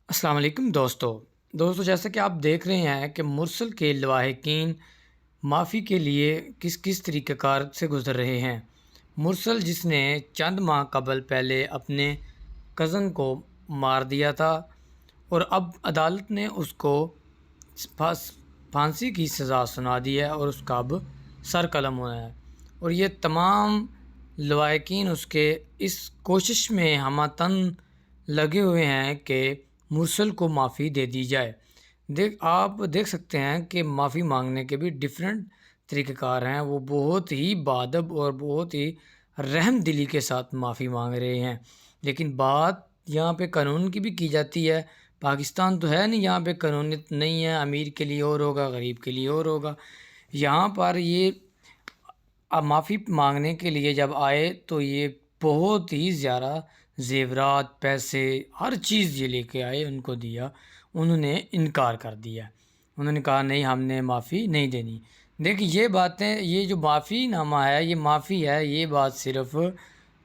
السلام علیکم دوستو جیسا کہ آپ دیکھ رہے ہیں کہ مرسل کے لواحقین معافی کے لیے کس کس طریقہ کار سے گزر رہے ہیں۔ مرسل جس نے چند ماہ قبل پہلے اپنے کزن کو مار دیا تھا اور اب عدالت نے اس کو پھانسی کی سزا سنا دی ہے اور اس کا اب سر قلم ہونا ہے، اور یہ تمام لواحقین اس کے اس کوشش میں ہمہ تن لگے ہوئے ہیں کہ مرسل کو معافی دے دی جائے۔ آپ دیکھ سکتے ہیں کہ معافی مانگنے کے بھی ڈیفرنٹ طریقہ کار ہیں، وہ بہت ہی بادب اور بہت ہی رحم دلی کے ساتھ معافی مانگ رہے ہیں، لیکن بات یہاں پہ قانون کی بھی کی جاتی ہے۔ پاکستان تو ہے نہیں، یہاں پہ قانونیت نہیں ہے، امیر کے لیے اور ہوگا، غریب کے لیے اور ہوگا۔ یہاں پر یہ معافی مانگنے کے لیے جب آئے تو یہ بہت ہی زیادہ زیورات، پیسے، ہر چیز یہ لے کے آئے، ان کو دیا، انہوں نے انکار کر دیا، انہوں نے کہا نہیں، ہم نے معافی نہیں دینی۔ دیکھیں یہ باتیں، یہ جو معافی نامہ ہے، یہ معافی ہے، یہ بات صرف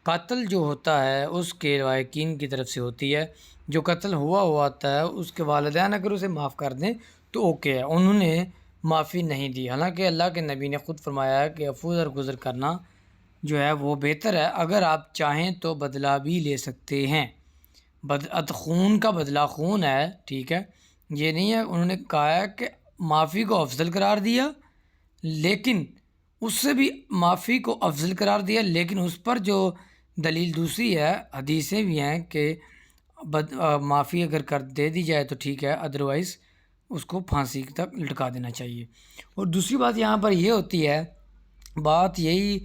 قاتل جو ہوتا ہے اس کے لواحقین کی طرف سے ہوتی ہے۔ جو قتل ہوا ہوتا ہے اس کے والدین اگر اسے معاف کر دیں تو اوکے ہے، انہوں نے معافی نہیں دی۔ حالانکہ اللہ کے نبی نے خود فرمایا ہے کہ عفو درگزر کرنا جو ہے وہ بہتر ہے، اگر آپ چاہیں تو بدلہ بھی لے سکتے ہیں۔ خون کا بدلہ خون ہے، ٹھیک ہے، یہ نہیں ہے۔ انہوں نے کہا ہے کہ معافی کو افضل قرار دیا، لیکن اس سے بھی معافی کو افضل قرار دیا، لیکن اس پر جو دلیل دوسری ہے، حدیثیں بھی ہیں کہ معافی اگر کر دے دی جائے تو ٹھیک ہے، ادروائز اس کو پھانسی تک لٹکا دینا چاہیے۔ اور دوسری بات یہاں پر یہ ہوتی ہے، بات یہی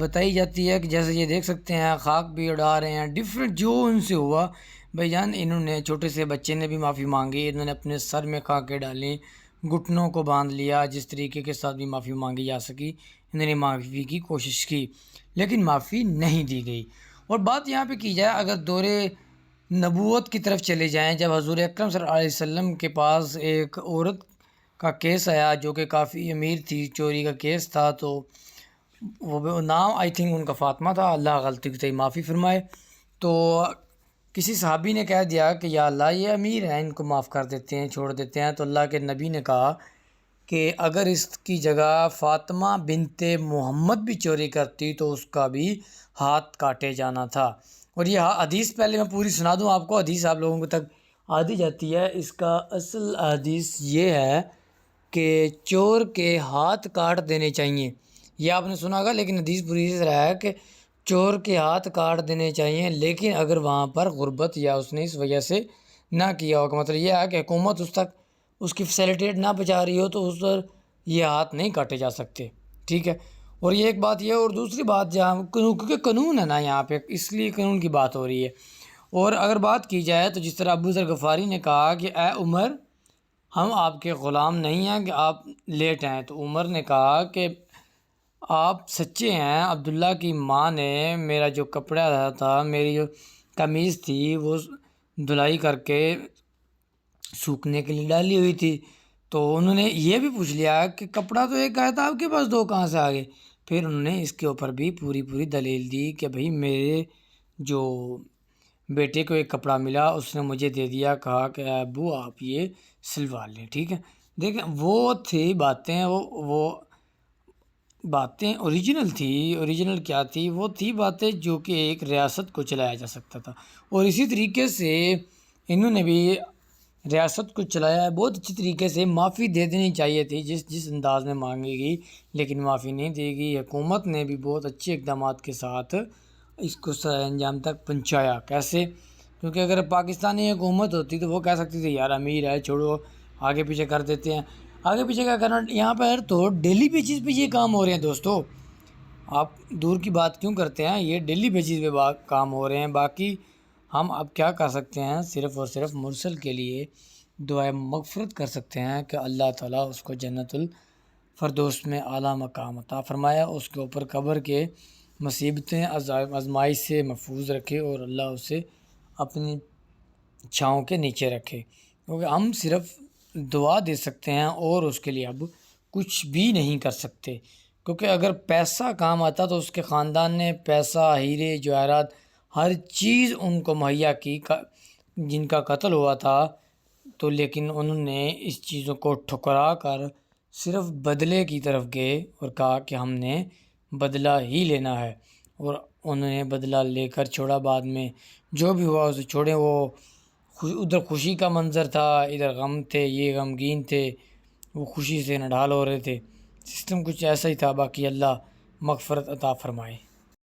بتائی جاتی ہے کہ جیسے یہ دیکھ سکتے ہیں خاک بھی اڑا رہے ہیں، ڈفرینٹ جو ان سے ہوا بھائی جان، انہوں نے چھوٹے سے بچے نے بھی معافی مانگی، انہوں نے اپنے سر میں خاکیں ڈالیں، گھٹنوں کو باندھ لیا، جس طریقے کے ساتھ بھی معافی مانگی جا سکی انہوں نے معافی کی کوشش کی، لیکن معافی نہیں دی گئی۔ اور بات یہاں پہ کی جائے، اگر دور نبوت کی طرف چلے جائیں، جب حضور اکرم صلی اللہ علیہ وسلم کے پاس ایک عورت کا کیس آیا جو کہ کافی امیر تھی، چوری کا کیس تھا، تو وہ نام آئی تھنک ان کا فاطمہ تھا، اللہ غلطی کی معافی فرمائے، تو کسی صحابی نے کہہ دیا کہ یا اللہ یہ امیر ہیں، ان کو معاف کر دیتے ہیں، چھوڑ دیتے ہیں، تو اللہ کے نبی نے کہا کہ اگر اس کی جگہ فاطمہ بنت محمد بھی چوری کرتی تو اس کا بھی ہاتھ کاٹے جانا تھا۔ اور یہ حدیث پہلے میں پوری سنا دوں آپ کو، حدیث آپ لوگوں تک آتی جاتی ہے۔ اس کا اصل حدیث یہ ہے کہ چور کے ہاتھ کاٹ دینے چاہیے، یہ آپ نے سنا ہوگا، لیکن حدیث پوری سے رہا ہے کہ چور کے ہاتھ کاٹ دینے چاہیے، لیکن اگر وہاں پر غربت یا اس نے اس وجہ سے نہ کیا ہو، کہ مطلب یہ ہے کہ حکومت اس تک اس کی فیسیلیٹیٹ نہ پہنچا رہی ہو، تو اس پر یہ ہاتھ نہیں کاٹے جا سکتے، ٹھیک ہے۔ اور یہ ایک بات یہ ہے، اور دوسری بات جہاں کیونکہ قانون ہے نا یہاں پہ، اس لیے قانون کی بات ہو رہی ہے۔ اور اگر بات کی جائے تو جس طرح ابو ذر غفاری نے کہا کہ اے عمر، ہم آپ کے غلام نہیں ہیں کہ آپ لیٹ ہیں، تو عمر نے کہا کہ آپ سچے ہیں، عبداللہ کی ماں نے میرا جو کپڑا تھا، میری جو قمیض تھی، وہ دھلائی کر کے سوکھنے کے لیے ڈالی ہوئی تھی، تو انہوں نے یہ بھی پوچھ لیا کہ کپڑا تو ایک آیا تھا آپ کے پاس، دو کہاں سے آ گئے؟ پھر انہوں نے اس کے اوپر بھی پوری دلیل دی کہ بھئی میرے جو بیٹے کو ایک کپڑا ملا، اس نے مجھے دے دیا، کہا کہ ابو آپ یہ سلوا لیں، ٹھیک ہے۔ دیکھیں وہ تھی باتیں، وہ باتیں اوریجنل تھی، اوریجنل کیا تھی؟ وہ تھی باتیں جو کہ ایک ریاست کو چلایا جا سکتا تھا، اور اسی طریقے سے انہوں نے بھی ریاست کو چلایا ہے بہت اچھی طریقے سے۔ معافی دے دینی چاہیے تھی جس انداز میں مانگی گئی، لیکن معافی نہیں دے گی۔ حکومت نے بھی بہت اچھے اقدامات کے ساتھ اس کو انجام تک پہنچایا۔ کیسے؟ کیونکہ اگر پاکستانی حکومت ہوتی تو وہ کہہ سکتی تھی یار امیر ہے، چھوڑو، آگے پیچھے کر دیتے ہیں۔ آگے پیچھے کیا کرنا، یہاں پر تو ڈیلی بیسس پہ یہ کام ہو رہے ہیں دوستو، آپ دور کی بات کیوں کرتے ہیں، یہ ڈیلی بیسس پہ کام ہو رہے ہیں۔ باقی ہم اب کیا کر سکتے ہیں، صرف اور صرف مرسل کے لیے دعائے مغفرت کر سکتے ہیں کہ اللہ تعالیٰ اس کو جنت الفردوس میں اعلیٰ مقام عطا فرمایا، اس کے اوپر قبر کے مصیبتیں آزمائش سے محفوظ رکھے، اور اللہ اسے اپنی چھاؤں کے نیچے رکھے، کیونکہ ہم صرف دعا دے سکتے ہیں اور اس کے لیے اب کچھ بھی نہیں کر سکتے۔ کیونکہ اگر پیسہ کام آتا تو اس کے خاندان نے پیسہ، ہیرے جواہرات، ہر چیز ان کو مہیا کی، جن کا قتل ہوا تھا، تو لیکن انہوں نے اس چیزوں کو ٹھکرا کر صرف بدلے کی طرف گئے اور کہا کہ ہم نے بدلہ ہی لینا ہے، اور انہوں نے بدلہ لے کر چھوڑا۔ بعد میں جو بھی ہوا اسے چھوڑے۔ وہ ادھر خوشی کا منظر تھا، ادھر غم تھے، یہ غمگین تھے، وہ خوشی سے نڈھال ہو رہے تھے۔ سسٹم کچھ ایسا ہی تھا۔ باقی اللہ مغفرت عطا فرمائے۔